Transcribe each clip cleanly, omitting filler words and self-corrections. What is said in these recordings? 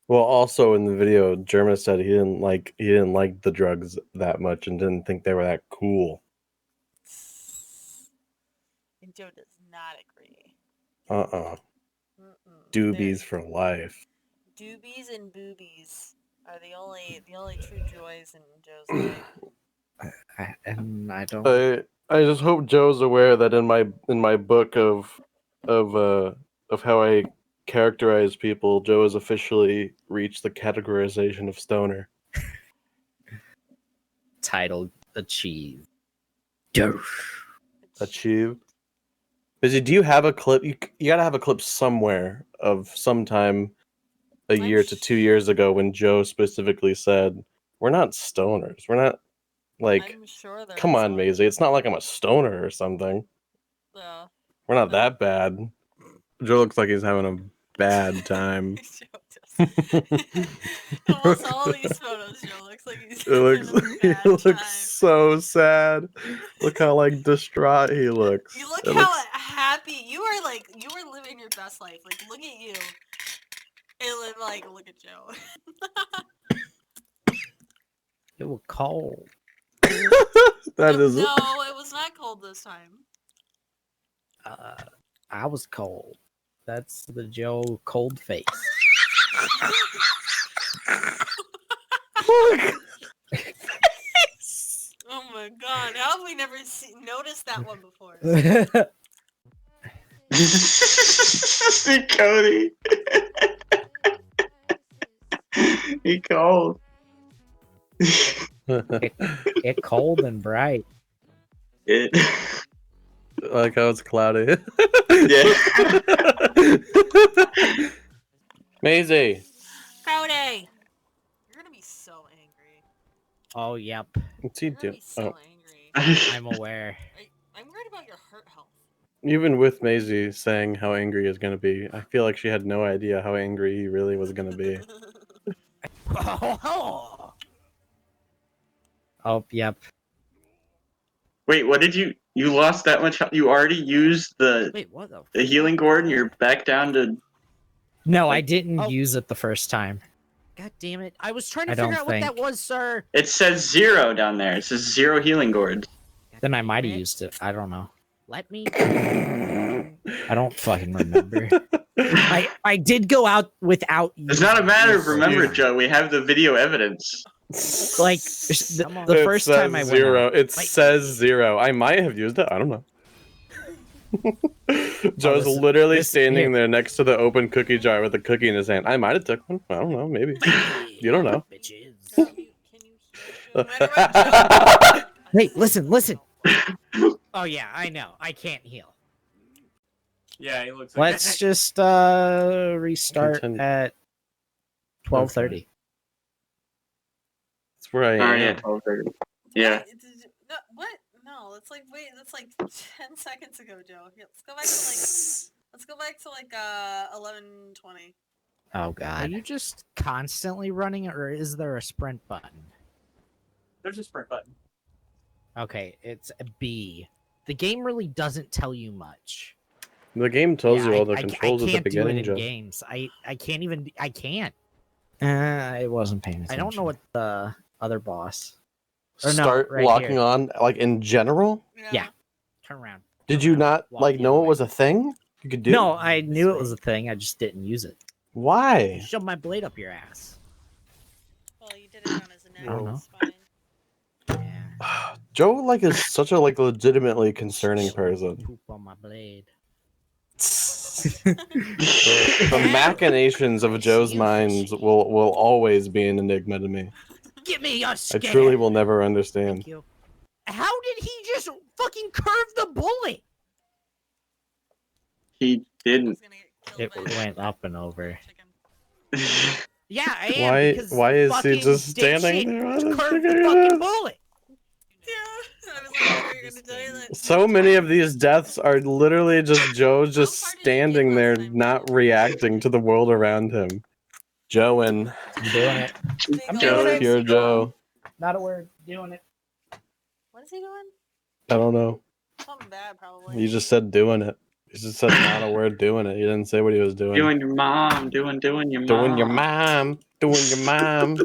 Well, also in the video, Jerma said he didn't like the drugs that much and didn't think they were that cool. And Joe does not agree. Doobies for life. Doobies and boobies are the only true joys in Joe's life. I don't. I just hope Joe's aware that in my book of how I characterize people, Joe has officially reached the categorization of stoner. Titled Achieve. Achieve. Busy, do you have a clip? You gotta have a clip somewhere of sometime a year to 2 years ago when Joe specifically said, "We're not stoners. We're not like." I'm sure there Come is on, one. Mazie. It's not like I'm a stoner or something. Yeah. We're not that bad. Joe looks like he's having a bad time. Almost all these photos, Joe looks like he's He looks, having a bad he looks time. so sad. Look how like distraught he looks. You look It how looks- happy you are. Like you are living your best life. Like look at you. And then, like look at Joe. It was cold. that is No, it was not cold this time. I was cold. That's the Joe cold face. Oh my god! How have we never noticed that one before? See Kody. He cold. It cold and bright. It. Like how it's cloudy. Yeah. Maisie. Kody! You're gonna be so angry. Oh, yep. What's he You're gonna doing? be so Oh. angry. I'm aware. I'm worried about your heart health. Even with Maisie saying how angry he's gonna be, I feel like she had no idea how angry he really was gonna be. Oh, yep. Wait, what did you lost that much? You already used the Wait, what the? healing gourd, and you're back down to. No, I didn't use it the first time. God damn it. I was trying to I figure don't out what that think. was, sir. It says 0 down there. It says 0 healing gourds. Then I might have used it. I don't know. Let me. I don't fucking remember. I did go out without. It's not a matter of remember, Yeah. Joe. We have the video evidence. Like the It first says time I went 0. out. It says 0. I might have used it. I don't know. Joe's literally standing there next to the open cookie jar with a cookie in his hand. I might have took one. I don't know. Maybe. You don't know. Bitches. Hey, listen. Oh yeah, I know. I can't heal. Yeah, he looks like Let's just restart at 12:30. That's where I am. Oh yeah, 12:30. Yeah. No, what? No, it's like wait, that's like 10 seconds ago, Joe. Yeah, let's go back to like 11:20. Oh Are god. you just constantly running, or is there a sprint button? There's a sprint button. Okay, it's a B. The game really doesn't tell you much. The game tells you all the I controls at the can't do it beginning, in Joe. games. I can't even. I can't. I wasn't paying attention. I don't know what the other boss. Or no, Start right locking here. on, like in general. Yeah. Turn around. Did Turn you around, not walk like the know other it was way. a thing you could do? No, I knew it was a thing. I just didn't use it. Why? Shove my blade up your ass. Well, you did it on his neck. I don't know. It's fine. Yeah. Joe like is such a like legitimately concerning person. Poop on my blade. The machinations of Joe's minds will always be an enigma to me. Give me your I skin. truly will never understand. Thank you. How did he just fucking curve the bullet? He I didn't. was gonna get killed It by went up and over. chicken. Yeah, I am. because Why is he fucking just standing dipshit there on his curved the chicken? fucking bullet. Yeah, I was like, we were gonna tell you that. So many of these deaths are literally just Joe just How far did you standing get there, last time, not Joe? reacting to the world around him. Joeing. I'm doing it. I'm doing it. Pure Joe. Not a word. Doing it. What is he doing? I don't know. Something bad, probably. You just said doing it. He just said not a word doing it. He didn't say what he was doing. Doing your mom, doing your mom. Doing your mom. Doing your mom.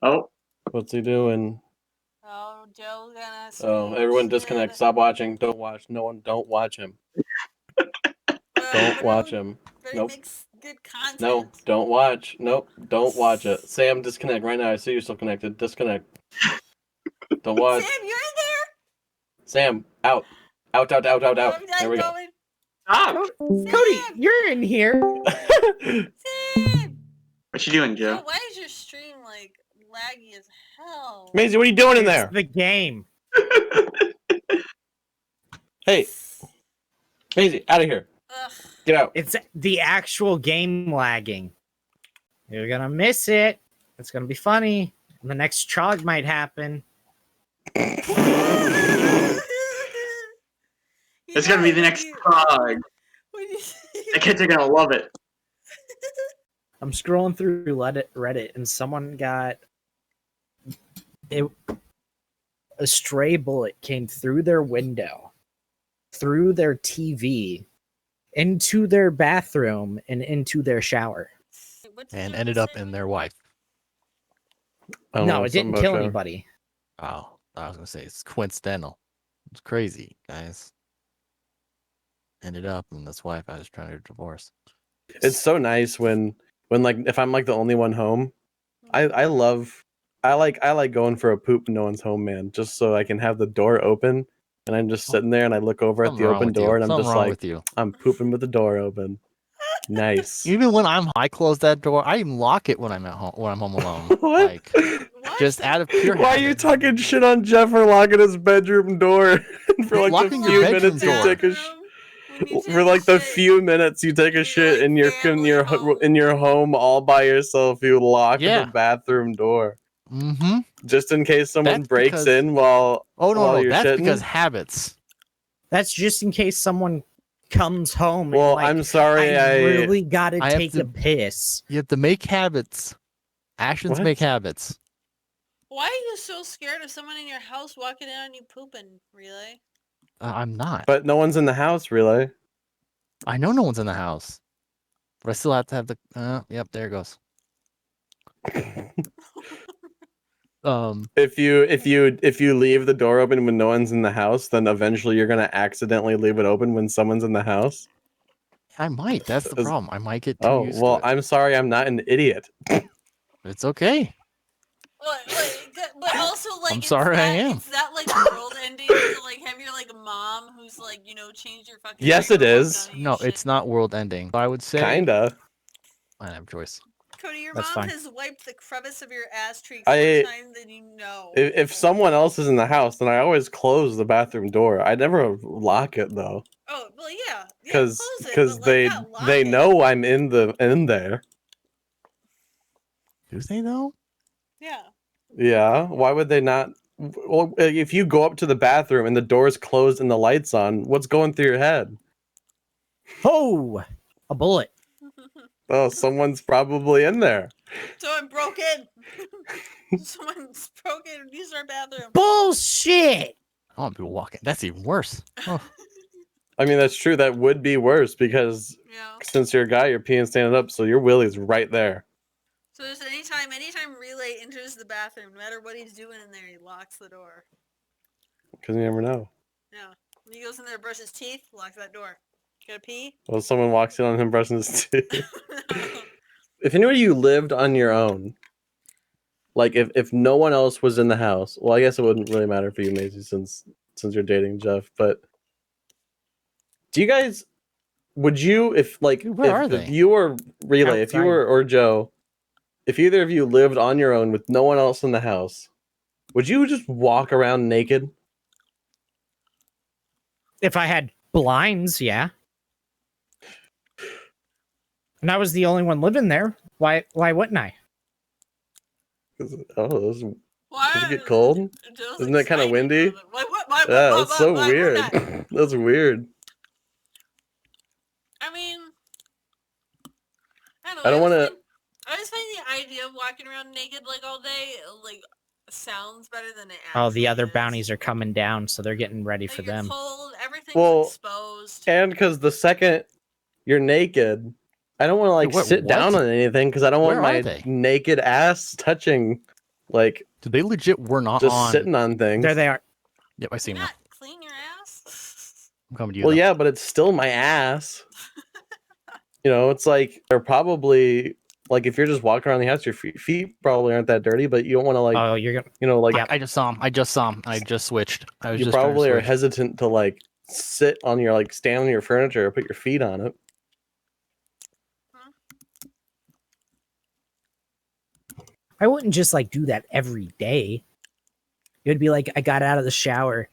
Oh, What's he doing? Oh, Joe's gonna. Oh, everyone disconnect. Stop watching. Don't watch. No one. Don't watch him. Don't watch him. But Nope. he makes good content. No, don't watch. Nope, don't watch it. Sam, disconnect right now. I see you're still connected. Disconnect. Don't watch. Sam, you're in there. Sam, out. Out, out, out, out, out. I'm There we go. going. stop! Cody, you're in here. Sam. What you doing, Joe, Joe? why is your stream like laggy as hell? Maisie, what are you doing in It's there? the game. Hey, Maisie, out of here. Ugh. Get out. It's the actual game lagging. You're gonna miss it. It's gonna be funny. And the next chog might happen. It's gonna be the next frog. The kids are gonna love it. I'm scrolling through Reddit and someone got a stray bullet came through their window, through their TV, into their bathroom, and into their shower. And ended up in their wife. I don't No, know, it didn't something kill about anybody. Oh, I was gonna say it's coincidental. It's crazy, guys. Ended up and this wife I was trying to divorce. It's so nice when like if I'm like the only one home. I like going for a poop and no one's home, man. Just so I can have the door open and I'm just sitting there and I look over at the Something wrong open with you. door and I'm Something just wrong like, with you. I'm pooping with the door open. Nice. Even when I close that door, I even lock it when I'm at home when I'm home alone. What? Like What? just out of pure Why are you habit. talking shit on Jeff for locking his bedroom door for like Locking the your few bedroom minutes you door. take a for like the few minutes you take a shit in your home all by yourself, you lock Yeah. the bathroom door Mm-hmm. just in case someone That's breaks because- in while Oh no, while no, you're that's shitting. because habits. That's just in case someone comes home and Well, like, I'm sorry, I really gotta I have take to- a piss. You have to make habits. Actions What? make habits. Why are you so scared of someone in your house walking in on you pooping, Relay? I'm not. But no one's in the house, really. I know no one's in the house, but I still have to have the. Yep, there it goes. If you leave the door open when no one's in the house, then eventually you're gonna accidentally leave it open when someone's in the house. I might. That's the Is- problem. I might get too Oh used well, to it. I'm sorry, I'm not an idiot. It's okay. But also like I'm it's sorry, I that- am. It's that like world ending to like have your like mom who's like change your fucking. Yes, it diaper, is. walk down and No, you it's shit. not world ending. But I would say Kinda. I don't have a choice. Cody, your That's mom fine. has wiped the crevice of your ass cheeks I- more time than you know. If someone else is in the house, then I always close the bathroom door. I never lock it though, Oh well, yeah, because close it, but, like, they not lock they it. know I'm in there. Do they know? Yeah. Yeah. Why would they not? Well, if you go up to the bathroom and the door's closed and the lights on, what's going through your head? Oh, a bullet. Oh, someone's probably in there. Someone broke in. Someone's broke in and used our bathroom. Bullshit. I want people walking. That's even worse. Oh, I mean, that's true. That would be worse because Yeah. since you're a guy, you're peeing standing up, so your willy's right there. So just anytime Relay enters the bathroom, no matter what he's doing in there, he locks the door. Because you never know. Yeah. When he goes in there to brush his teeth, locks that door. Gotta pee? Well, someone walks in on him brushing his teeth. If you knew you lived on your own, like if no one else was in the house, well, I guess it wouldn't really matter for you, Mazie, since you're dating Jeff. But do you guys? Would you, if like, Dude, where are if they? you or Relay, if you Outside. were or Joe, if either of you lived on your own with no one else in the house, would you just walk around naked? If I had blinds, yeah. And I was the only one living there. Why wouldn't I? Oh, does Why? it get cold? Joe's Isn't that kinda excited windy? about it. Like, what? Yeah, it's so why weird. not? That's weird. I mean, I don't wanna- I just find the idea of walking around naked like all day like sounds better than it Oh, the actually other is. bounties are coming down, so they're getting ready for Like, you're them. cold, everything's Well, exposed. And because the second you're naked, I don't want to like Wait, sit down what? on anything because I don't want Where are my they? naked ass touching, like Did they legit were not just on? sitting on things. There they are. Yep, I see You them now. not clean your ass? I'm coming to you. Well, though. yeah, but it's still my ass. You know, it's like they're probably like if you're just walking around the house, your feet probably aren't that dirty, but you don't want to like, Oh, you're gonna. you know, like I just saw him. I just saw him. I just switched. I was you just trying to probably are switch. hesitant to like sit on your like stand on your furniture or put your feet on it. I wouldn't just like do that every day. It would be like I got out of the shower.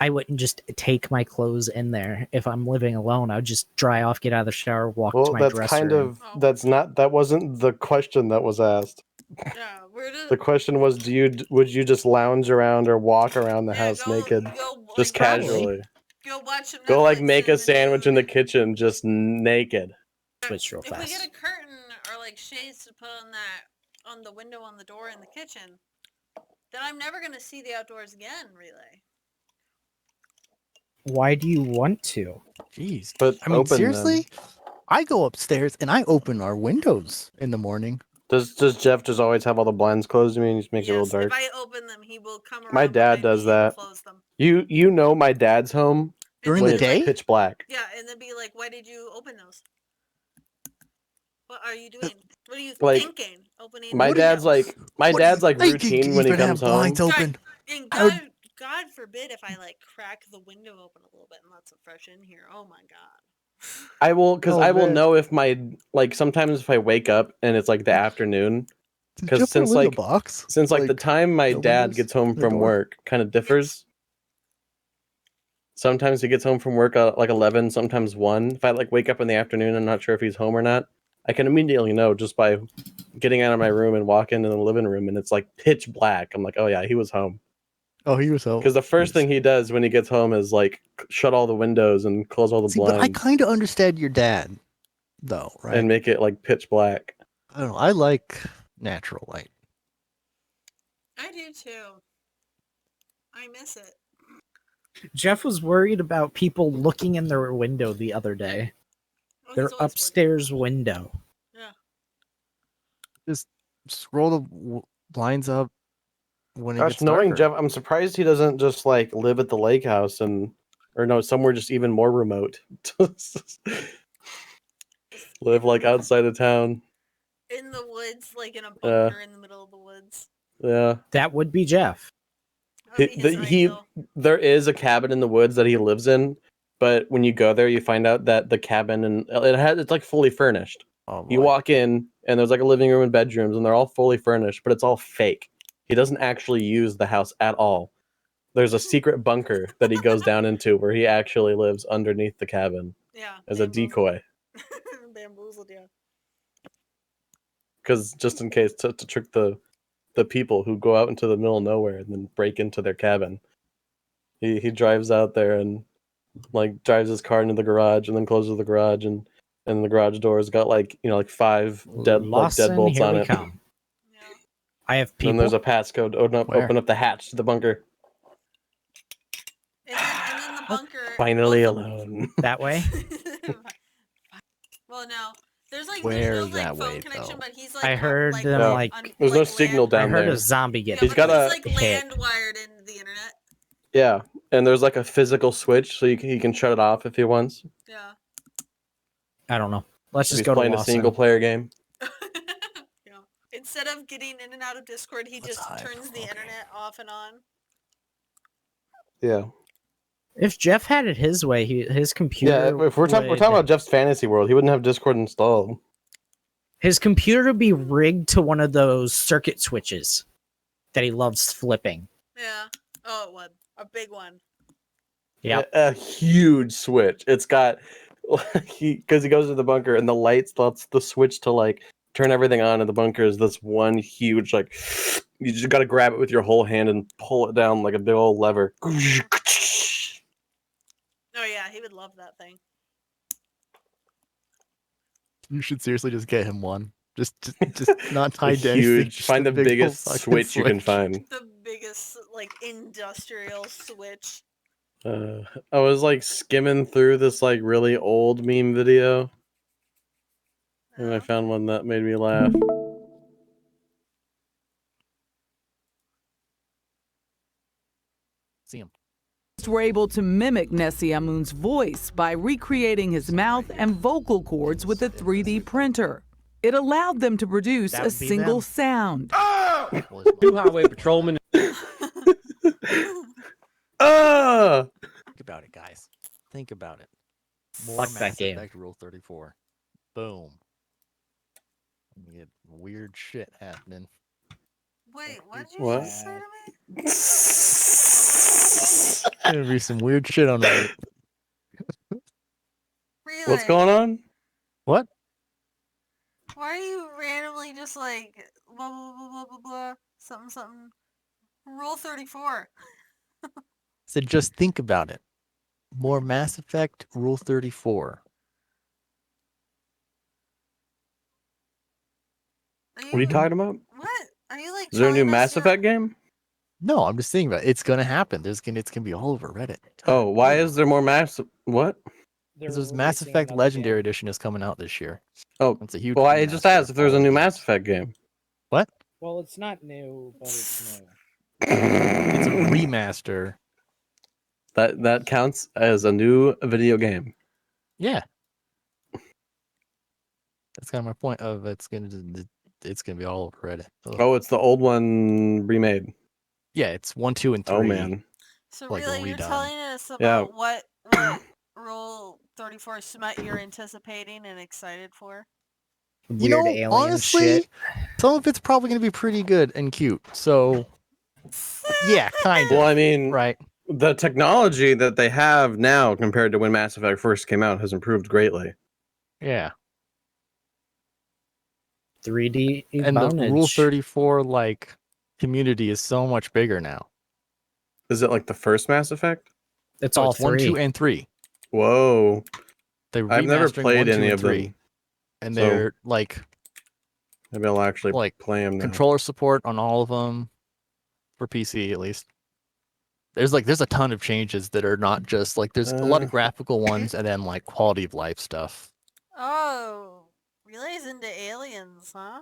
I wouldn't just take my clothes in there if I'm living alone. I would just dry off, get out of the shower, walk to Well, my that's dresser. kind and- of that wasn't the question that was asked. Yeah, where does The question was, would you just lounge around or walk around the house go, naked, go, just like, watch- casually? Go watch some Go like Netflix make a the sandwich in the nude. kitchen, just naked. Switch real If we get fast. a curtain or like shades to put on the window on the door in the kitchen, then I'm never gonna see the outdoors again, Relay. Why do you want to? Jeez. But I mean, open seriously? I go upstairs and I open our windows in the morning. Does Jeff just always have all the blinds closed? I mean, just make it a little dark. If I open them, he will come around. My dad behind does me and that. Close them. You know my dad's home During when the it's day? pitch black. Yeah, and then be like, "Why did you open those? What are you doing? What are you Like, thinking? Opening My dad's like routine when he comes home. open. And I would- God forbid if I like crack the window open a little bit and let some fresh in here. Oh my god. I will Oh, I will man. know if my like sometimes if I wake up and it's like the afternoon. Because since like box, the time my no dad windows, gets home the from door. work kind of differs. Sometimes he gets home from work at like 11, sometimes 1. If I like wake up in the afternoon, I'm not sure if he's home or not. I can immediately know just by getting out of my room and walking into the living room and it's like pitch black. I'm like, oh yeah, he was home. Oh, he was home. Because the first thing he does when he gets home is like shut all the windows and close all the See, but I blinds kind of understand your dad, though, right? and make it like pitch black. I don't know. I like natural light. I do too. I miss it. Jeff was worried about people looking in their window the other day. Oh, Their he's always upstairs window. Scroll the blinds up when it Gosh, gets knowing darker. Jeff, I'm surprised he doesn't just like live at the lake house or no, somewhere just even more remote. Live like outside of town. in the woods, like in a bunker in the middle of the woods. Yeah. That would be Jeff. That would be his ideal. There is a cabin in the woods that he lives in, but when you go there, you find out that the cabin it's like fully furnished. Oh, You boy. walk in and there's like a living room and bedrooms, and they're all fully furnished, but it's all fake. He doesn't actually use the house at all. There's a secret bunker that he goes down into where he actually lives underneath the cabin Yeah. as a decoy, Bamboozled, yeah. because just in case to trick the people who go out into the middle of nowhere and then break into their cabin. He drives out there and like drives his car into the garage and then closes the garage and the garage door's got like 5 Lawson, deadbolts here on we it. come. Yeah. I have Then people. there's a passcode. Where? Open up the hatch to the bunker. And then the bunker. Finally well, alone. that way. Well, no. There's like Where's there's no like that phone way, connection, though? but he's like I heard them No. like. There's no signal I down heard there. a zombie get. Yeah, He's but got he's a- like hit. land wired into the internet. Yeah, and there's like a physical switch so he can shut it off if he wants. Yeah. I don't know. Let's If just he's go to playing a Lawson. single player game. Yeah. Instead of getting in and out of Discord, he Let's just hide. turns the Okay. internet off and on. Yeah. If Jeff had it his way, his computer. Yeah, if we're talking about Jeff's fantasy world, he wouldn't have Discord installed. His computer would be rigged to one of those circuit switches that he loves flipping. Yeah. Oh, it would. A big one. Yep. A huge switch. It's got because he goes to the bunker and the lights. That's the switch to like turn everything on in the bunker. Is this one huge like you just got to grab it with your whole hand and pull it down like a big old lever. Oh yeah, he would love that thing. You should seriously just get him one. Just not A tied to anything. huge. just Find a the big old biggest fucking switch you can find. The biggest like industrial switch. I was like skimming through this like really old meme video, and I Oh. found one that made me laugh. See him. Were able to mimic Nessie Amun's voice by recreating his mouth and vocal cords with a 3D printer. It allowed them to produce That a would be single them. sound. Two highway patrolmen. Ah! Think about it, guys. Think about it. Fuck that Mass game. Effect Rule 34. Boom. You get weird shit happening. Wait, what did you What? just say to me? Gonna be some weird shit on Reddit. What's Relay, going on? What? Why are you randomly just like blah blah blah blah blah blah something something? Rule 34. So just think about it. More Mass Effect Rule 34. What are you talking about? What? Are you like? Is there a new telling us Mass you're- Effect game? No, I'm just thinking about it. It's gonna happen. It's gonna be all over Reddit. Oh, why is there more Mass? What? They're Because Mass releasing Effect another Legendary game. Edition is coming out this year. Oh, It's a huge. well, I just remaster asked of if there's a all new the Mass games. Effect game. What? Well, it's not new, but it's new. It's a remaster. That counts as a new video game. Yeah. That's kind of my point. Of it's gonna be all over Reddit. Ugh. Oh, it's the old one remade. Yeah, it's 1, 2, and 3. Oh man. So like, really, you're redone. telling us Yeah. about what Rule 34 smut you're anticipating and excited for? Weird alien honestly, shit. some of it's probably gonna be pretty good and cute. So, yeah, kind of. Well, I mean, Right. the technology that they have now compared to when Mass Effect first came out has improved greatly. Yeah. 3D And the Rule bondage. 34 like community is so much bigger now. Is it like the first Mass Effect? It's So all it's 1, 2, three. and 3. Whoa. They're I've never remastering played 1, 2, any and of 3. them. And So- they're like Maybe I'll actually Like, play them now. controller support on all of them for PC at least. There's a ton of changes that are not just like there's a lot of graphical ones and then like quality of life stuff. Oh, Relay's into aliens, huh?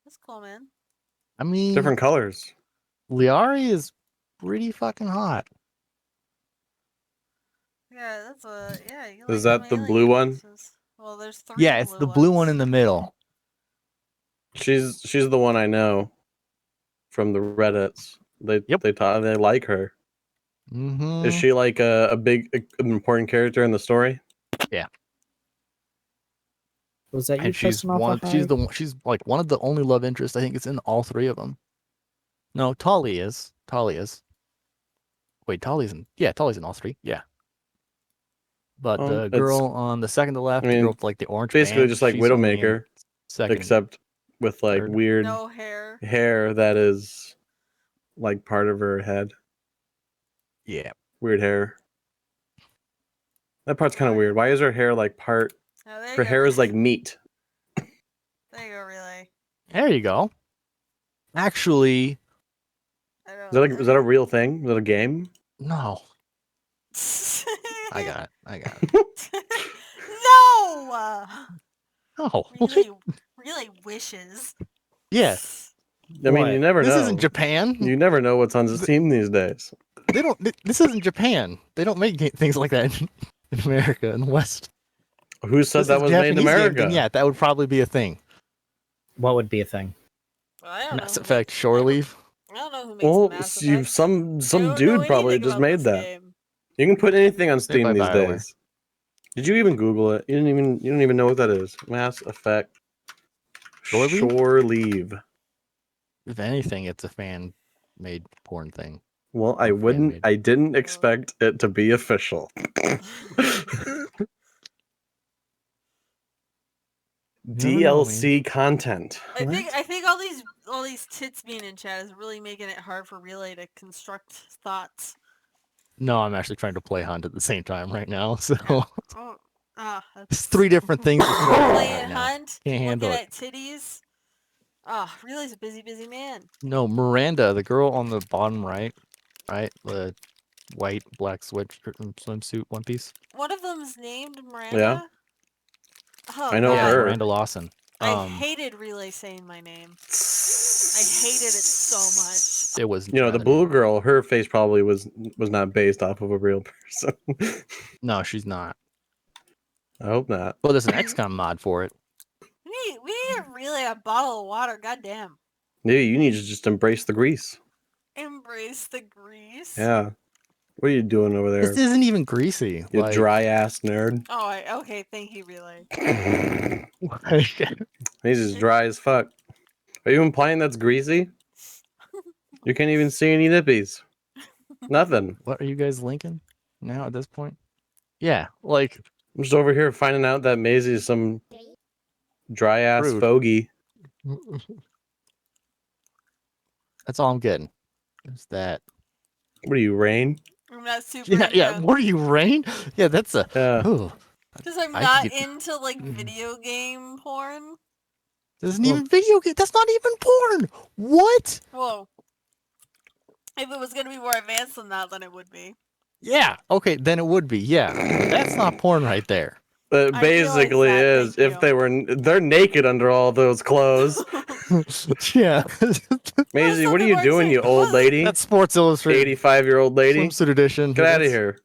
That's cool, man. I mean, Different colors. Liari is pretty fucking hot. Yeah, that's a yeah. You Is like that them the blue one? aliens. Well, there's 3 Yeah, it's the blue one ones. in the middle. She's the one I know from the Reddits. They like her. Mm-hmm. Is she like a big important character in the story? Was that you And she's pissing off one. a She's hive? she's like one of the only love interests. I think it's in all 3 of them. No, Tali is. Wait, Tali's in. Yeah, Tali's in all 3. Yeah. But Oh, the it's- girl on the second to left, I the mean, girl with like the orange Basically, band, just like she's only in Widowmaker, second. except with like third. weird No hair. hair that is like part of her head. Yeah. Weird hair. That part's kind of weird. Why is her hair like part? Oh, there you Her go, hair is Relay. like meat. There you go, Relay. There you go. Actually, I don't. Is that a real thing? Is that a game? no. I got it. No. No. Relay wishes. Yeah. I mean, What? you never This know. isn't Japan. You never know what's on this team these days. They don't. This isn't Japan. They don't make things like that in America in the West. Who said This that is was made in Japanese game, America? then yeah, that would probably be a thing. What would be a thing? I don't Mass know. Effect Shore Leave. I don't know who makes Well, Mass you, Effect. some I don't know dude probably anything just about made this that. game. You can put anything on Steam by these BioWare. days. Did you even Google it? You don't even know what that is. Mass Effect Shore Leave? Shore Leave. If anything, it's a fan-made porn thing. Well, I Fan-made. didn't expect it to be official. DLC content. I think all these tits being in chat is really making it hard for Relay to construct thoughts. No, I'm actually trying to play Hunt at the same time right now. So Oh, it's 3 different things. playing Hunt front, Can't handle looking it. at titties. Oh, Relay's a busy, busy man. No, Miranda, the girl on the bottom right, the white black swimsuit one piece. One of them's named Miranda. Oh, I know Yeah, her. Miranda Lawson. I hated Relay saying my name. I hated it so much. It was. You know, the driving me blue wild. girl, her face probably was not based off of a real person. No, she's not. I hope not. Well, there's an XCOM mod for it. We need Relay a bottle of water. Goddamn. Maybe you need to just embrace the grease. Embrace the grease. Yeah. What are you doing over there? This isn't even greasy. You like, dry ass nerd. Oh, okay. Thank you, Relay. He's just dry as fuck. Are you implying that's greasy? You can't even see any nippies. Nothing. What are you guys linking now at this point? Yeah, like I'm just over here finding out that Mazie is some dry ass Rude. fogey. that's all I'm getting. Is that? What are you, Rain? I'm not super. Yeah. What are you, Rain? Yeah, that's a. Yeah. Oh, Because I'm I not could get- into like video game porn. this isn't even video game. That's not even porn. What? Whoa. If it was gonna be more advanced than that, then it would be. Yeah. Okay, then it would be. Yeah, that's not porn right there. It I basically realize is. that, If thank they were, they're naked under all those clothes. yeah. Maisie, what are something you more doing, you safe. old lady? That's Sports Illustrated 85-year-old lady. swimsuit edition. Get out of That's- here.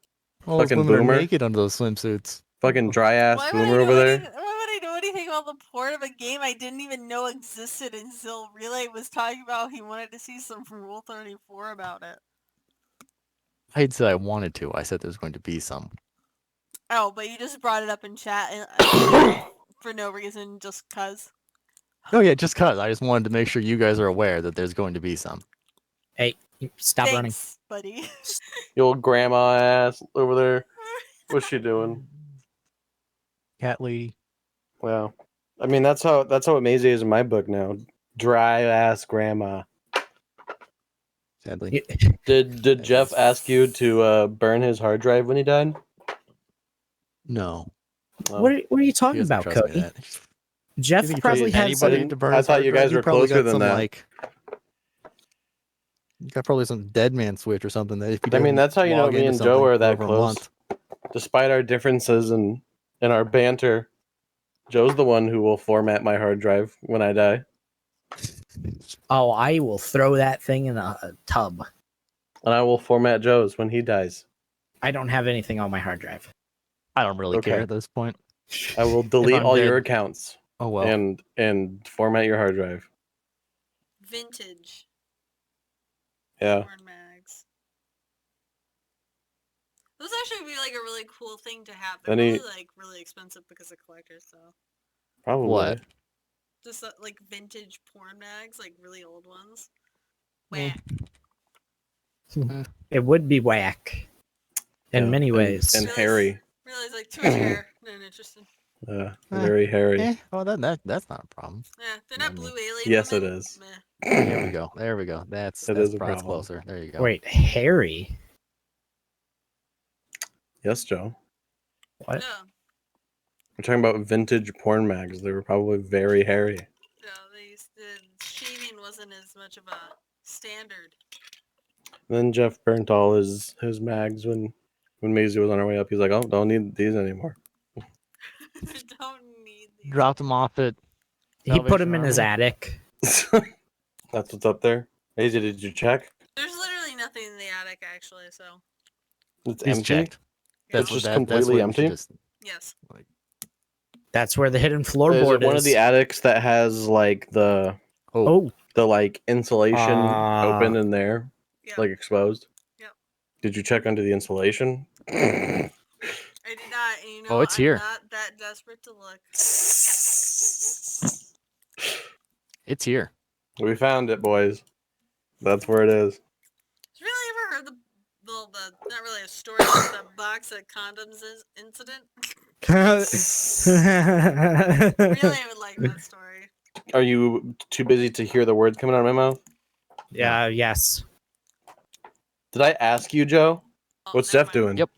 All those fucking women are boomer. naked under those swimsuits. Fucking dry ass Why would, boomer over there. why would I know anything about the porn of a game I didn't even know existed until Relay was talking about he wanted to see some Rule 34 about it? I didn't say I wanted to. I said there's going to be some. Oh, but you just brought it up in chat for no reason, just cuz. Oh yeah, just cause. I just wanted to make sure you guys are aware that there's going to be some. Hey, stop running. Thanks, buddy. You old grandma ass over there. What's she doing? Cat lady. Wow. I mean, that's how Mazie is in my book now. Dry ass grandma. Sadly. Did Jeff ask you to burn his hard drive when he died? No. Oh. What are you He talking doesn't about, trust me Cody? that. Jeff You think he probably paid has anybody some- to burn I his thought hard you drive? guys He were probably closer got than some, that. Like, you got probably some dead man switch or something. That if he I mean, doesn't that's how you know log me into and Joe something are for that over a close. month. Despite our differences and our banter, Joe's the one who will format my hard drive when I die. Oh, I will throw that thing in a tub. And I will format Joe's when he dies. I don't have anything on my hard drive. I don't really Okay. care at this point. I will delete I'm all your dead- accounts Oh well. and format your hard drive. Vintage Yeah. porn mags. Those actually would be like a really cool thing to have. They're Any- probably like really expensive because of collectors, though. Probably. What? Just like vintage porn mags, like really old ones. Mm. Wah. It would be whack in Yeah, many ways. And Really? hairy. Realize like too much hair. Not interested. Very hairy. Oh, that's not a problem. Yeah, they're not blue alien. Yes, it women. is. Meh. There we go. There we go. That's It is a that's problem. closer. There you go. Wait, Harry? Yes, Joe. What? No, We're talking about vintage porn mags. They were probably very hairy. no, the shaving wasn't as much of a standard. Then Jeff burnt all his mags when Maisie was on her way up. He's like, "Oh, don't need these anymore." Don't need these. Dropped him off at. He put him in his Salvation attic. That's what's up there. Maisie, did you check? There's literally nothing in the attic, actually. So It's He's empty. checked. yeah. It's just that's completely what you should empty? just- Yes. That's where the hidden Is floorboard it one of the attics that has like the Oh, like insulation Ah. open in there, Yeah. like exposed? Yep. Did you check under the insulation? I did not. And you know, Oh, it's I'm here. not that desperate to look. It's here. We found it, boys. That's where it is. Has really ever heard the not really a story, but the box of condoms incident? Really, I would like that story. Are you too busy to hear the words coming out of my mouth? yeah, yes. Did I ask you, Joe? Oh, What's never Jeff mind. doing? Yep.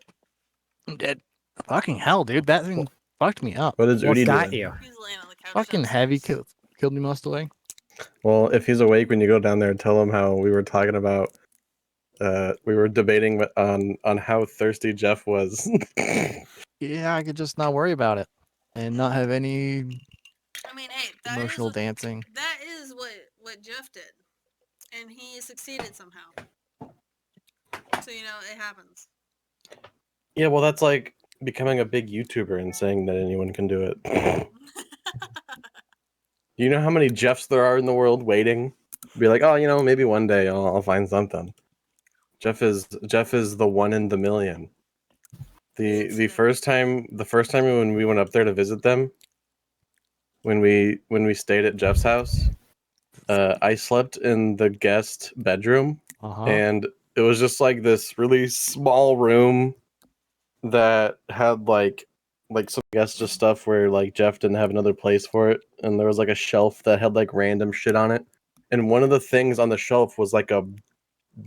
I'm dead. Fucking hell, dude. That thing fucked me up. What is What Udi got doing? you? He's laying on the Fucking heavy killed me most away. Well, if he's awake when you go down there, tell him how we were talking about. We were debating on how thirsty Jeff was. Yeah, I could just not worry about it and not have any I mean, hey, that emotional is dancing. that is what Jeff did, and he succeeded somehow. So you know it happens. Yeah, well, that's like becoming a big YouTuber and saying that anyone can do it. Do you know how many Jeffs there are in the world waiting? Be like, oh, maybe one day I'll find something. Jeff is the one in the million. The first time when we went up there to visit them, when we stayed at Jeff's house, I slept in the guest bedroom, and it was just like this really small room that had like some guest stuff where like Jeff didn't have another place for it, and there was like a shelf that had like random shit on it, and one of the things on the shelf was like a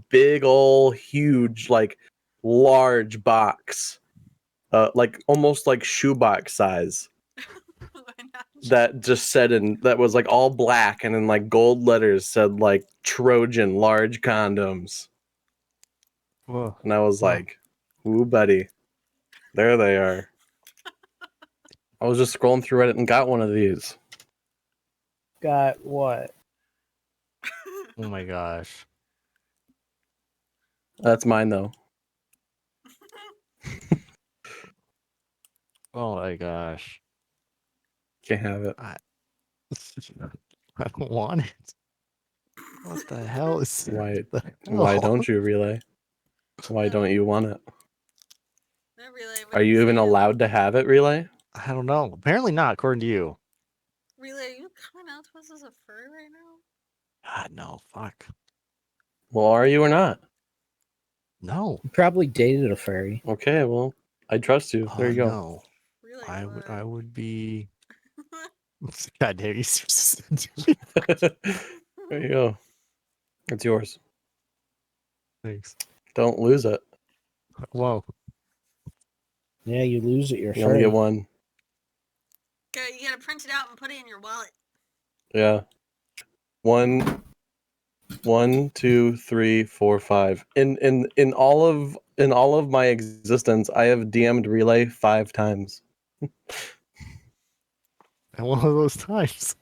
big ol' huge like large box, like almost like shoebox size, that just said that was like all black and in like gold letters said like Trojan large condoms. Whoa. And I was like, ooh, buddy, there they are. I was just scrolling through Reddit and got one of these. Got what? Oh my gosh. That's mine though. Oh my gosh. Can't have it. I don't want it. What the hell is Why? the Why hell? don't you, Relay? Why don't you want it? Not really. Are you even allowed to have it, Relay? I don't know. Apparently not, according to you. Relay, are you coming out to us as a furry right now? God, no. Fuck. Well, are you or not? No. You probably dated a furry. Okay, well, I trust you. There you go. No. Relay, I would be. God damn you. There you go. It's yours. Thanks. Don't lose it. Whoa. Yeah, you lose it. You're You only furry. get one. You gotta print it out and put it in your wallet. Yeah. 1, 2, 3, 4, 5. In all of my existence, I have DM'd Relay 5 times. And one of those times,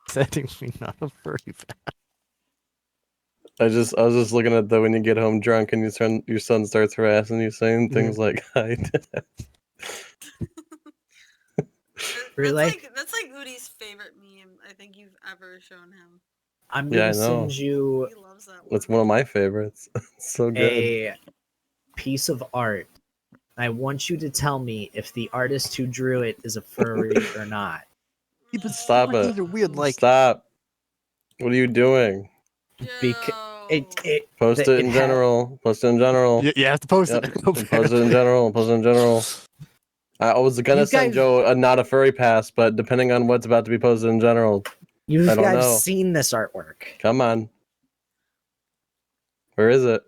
setting me not a furry fan. I was just looking at when you get home drunk and your son starts harassing you, saying things like "I did." Relay? That's like Ootys' favorite meme I think you've ever shown him. I'm Yeah, I gonna know. send you He loves that one. It's one of my favorites. It's so good. a piece of art. I want you to tell me if the artist who drew it is a furry or not. Yeah, but Stop like, it. those are weird. Like, Stop. What are you doing? Post it in general. Post it in general. you have to post Yep. it. Post it in general. Post it in general. I was gonna You send guys- Joe a not a furry pass, but depending on what's about to be posted in general, You I don't guys know. seen this artwork? Come on. Where is it?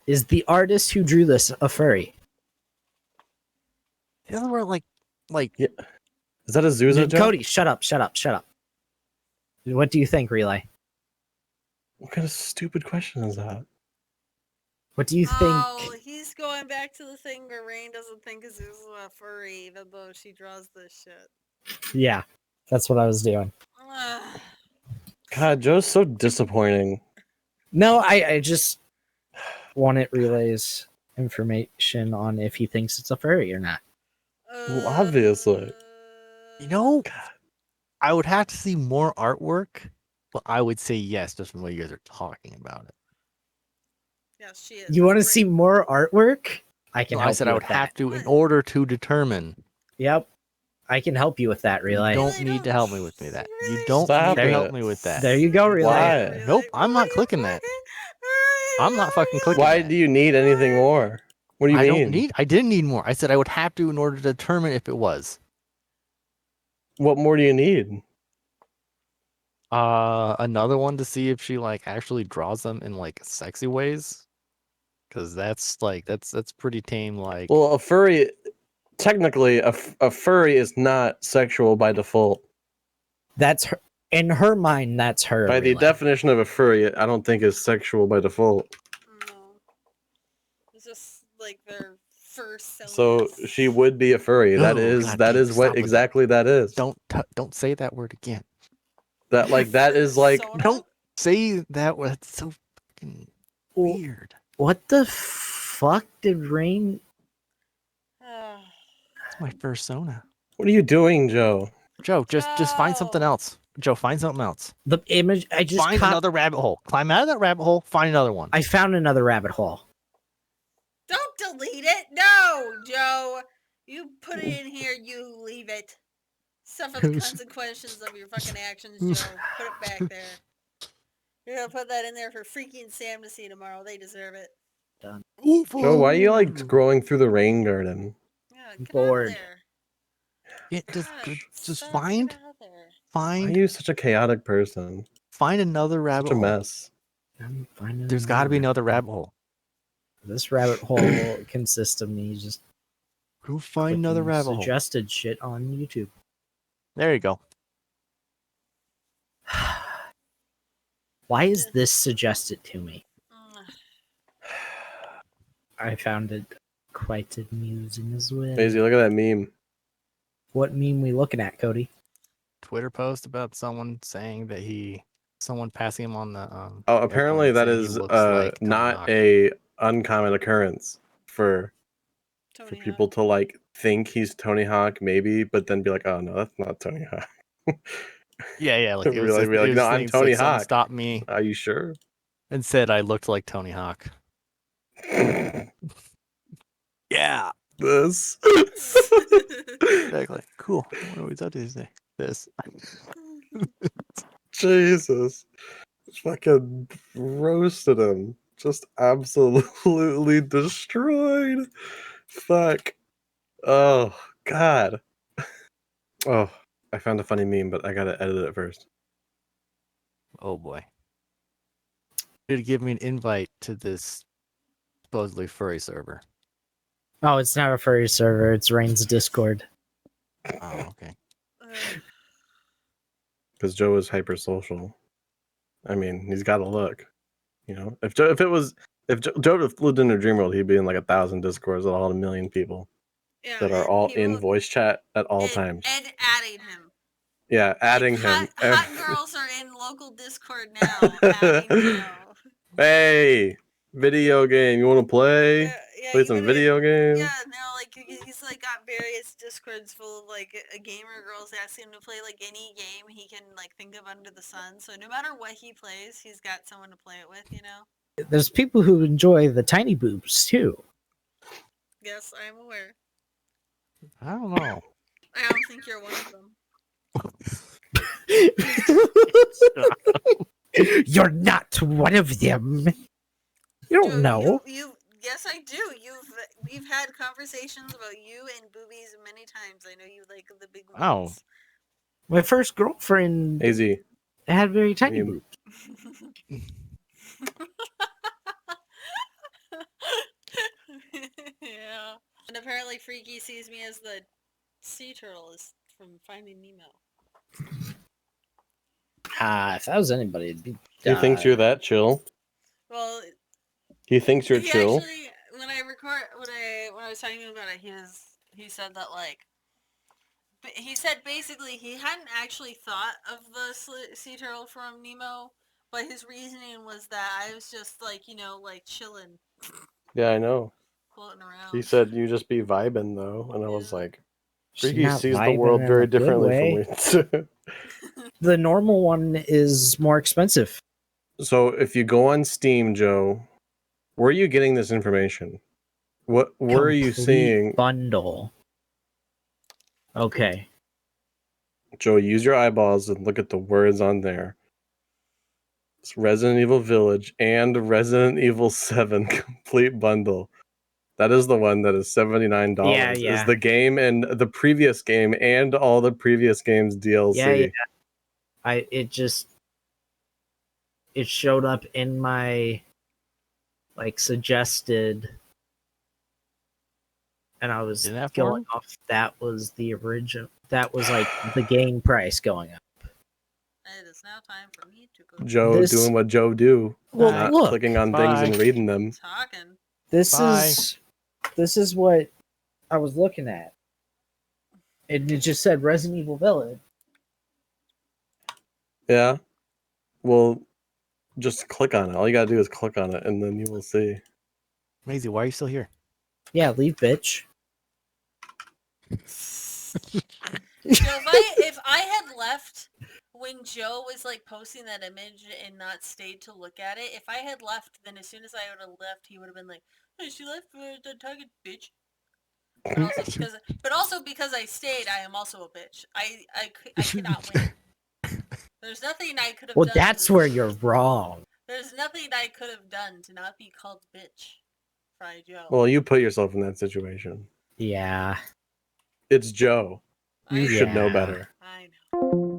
Is the artist who drew this a furry? The other word, like, Yeah. Is that a Zuza joke? Kody, shut up, shut up, shut up. What do you think, Relay? What kind of stupid question is that? What do you Oh, think? he's going back to the thing where Rain doesn't think Azusa a furry, even though she draws this shit. Yeah, that's what I was doing. Ugh. God, Joe's so disappointing. No, I just wanted Relay's information on if he thinks it's a furry or not. Well, obviously. you know, I would have to see more artwork, but I would say yes, just from the way you guys are talking about it. Yes, she is. You want to Rain- see more artwork? I can No, help I said you I with would that. have to in order to determine. Yep. I can help you with that, Relay. You don't Really need to don't- help me with me that. You really don't Stop need to help it. me with that. There you go, Relay. Why? Nope, I'm not clicking that. I'm not fucking clicking Why that. do you need anything more? What do you mean? I didn't need more. I said I would have to in order to determine if it was. What more do you need? Another one to see if she like actually draws them in like sexy ways. Cause that's pretty tame. Like, Well, a furry technically, a furry is not sexual by default. That's her. In her mind, that's her. By the relay. definition of a furry, I don't think is sexual by default. No. It's just like their first. So she would be a furry. No, God that damn, is stop what with it. exactly that is. Don't say that word again. That is like Don't say that word. It's so fucking weird. What the fuck did Rain? That's my persona. what are you doing, Joe? Joe, just find something Joe. else. Joe, find something else. The image I just Find another rabbit hole. Climb out of that rabbit hole. Find another one. I found another rabbit hole. Don't delete it. No, Joe. You put it in here. You leave it. Suffer the consequences of your fucking actions, Joe. Put it back there. You're gonna put that in there for Freaky and Sam to see tomorrow. They deserve it. Joe, why are you like scrolling through the rain garden? Yeah, get Bored. out of there. Yeah, God, just son, find get out of there. Why are you such a chaotic person? find another rabbit Such a hole. mess. I'm finding There's got to be another rabbit hole. This rabbit hole consists of me just Go find another clicking rabbit hole. suggested shit on YouTube. There you go. Why is this suggested to me? Mm. I found it quite amusing as well. Mazie, look at that meme. What meme we looking at, Cody? Twitter post about someone saying that someone passing him on the Oh, apparently airplane that saying he is looks like Tony not Hawk. a uncommon occurrence for Tony people to like think he's Tony Hawk, maybe, but then be like, oh no, that's not Tony Hawk. Yeah, like it was, Really just, be like, it was no, I'm things like Tony someone Hawk. stopped me Are you sure? and said I looked like Tony Hawk. Yeah, This. exactly. Cool. What are we up to today? This. Jesus. Fucking roasted him. Just absolutely destroyed. Fuck. Oh, God. Oh, I found a funny meme, but I gotta edit it first. Oh boy. Did give me an invite to this supposedly furry server. Oh, it's not a furry server. It's Rain's Discord. Oh, okay. Because Joe is hyper social. I mean, he's got to look. You know, if Joe lived in a dream world, he'd be in like 1,000 discords with all 1,000,000 people Yeah, that are and all he in will- voice chat at all and, times. And adding him. Yeah, adding Like, him. Hot girls are in local Discord now. Adding Joe. Hey, video game. You want to play? Yeah, Play you some gotta- video games? Yeah, no, like he's like got various Discords full of like a gamer girls asking him to play like any game he can like think of under the sun. So no matter what he plays, he's got someone to play it with, you know? There's people who enjoy the tiny boobs too. Yes, I am aware. I don't know. I don't think you're one of them. You're not one of them. You don't Joe, know. Yes, I do. We've had conversations about you and boobies many times. I know you like the big ones. Wow. My first girlfriend AZ. had very tiny Meme. boobs. Yeah. And apparently Freaky sees me as the sea turtle is from Finding Nemo. If that was anybody, it'd be. He thinks you're that chill. Well, He thinks you're he chill. actually, when I was talking about it, he said that like, he said basically he hadn't actually thought of the sea turtle from Nemo, but his reasoning was that I was just like, you know, like chilling, Yeah, I know. floating around. He said you just be vibing though, and I was Yeah. like, She's Freaky not sees the vibing world in very a good differently from me. The normal one is more expensive. So if you go on Steam, Joe, where are you getting this information? Where are you Complete seeing? bundle? Okay. Joe, use your eyeballs and look at the words on there. It's Resident Evil Village and Resident Evil 7 complete bundle. That is the one that is $79. Yeah. Is the game and the previous game and all the previous games DLC. Yeah. It showed up in my like suggested and I was In that going form? off. That was the original. That was like the game price going up. It is now time for me to go Joe This- doing what Joe do, Well, not look. clicking on things Bye. and reading them. talking. This Bye. is what I was looking at. And it just said Resident Evil Village. Yeah. Well, just click on it. All you gotta do is click on it, and then you will see. Maisie, why are you still here? Yeah, leave, bitch. Joe, if I had left when Joe was like posting that image and not stayed to look at it, if I had left, then as soon as I would have left, he would have been like, "Hey, she left for the target, bitch." But also because I stayed, I am also a bitch. I cannot win. There's nothing I could have Well, done. that's where you're wrong. There's nothing I could have done to not be called bitch, Fry Joe. Well, you put yourself in that situation. Yeah. It's Joe. You I should know Yeah. better. I know.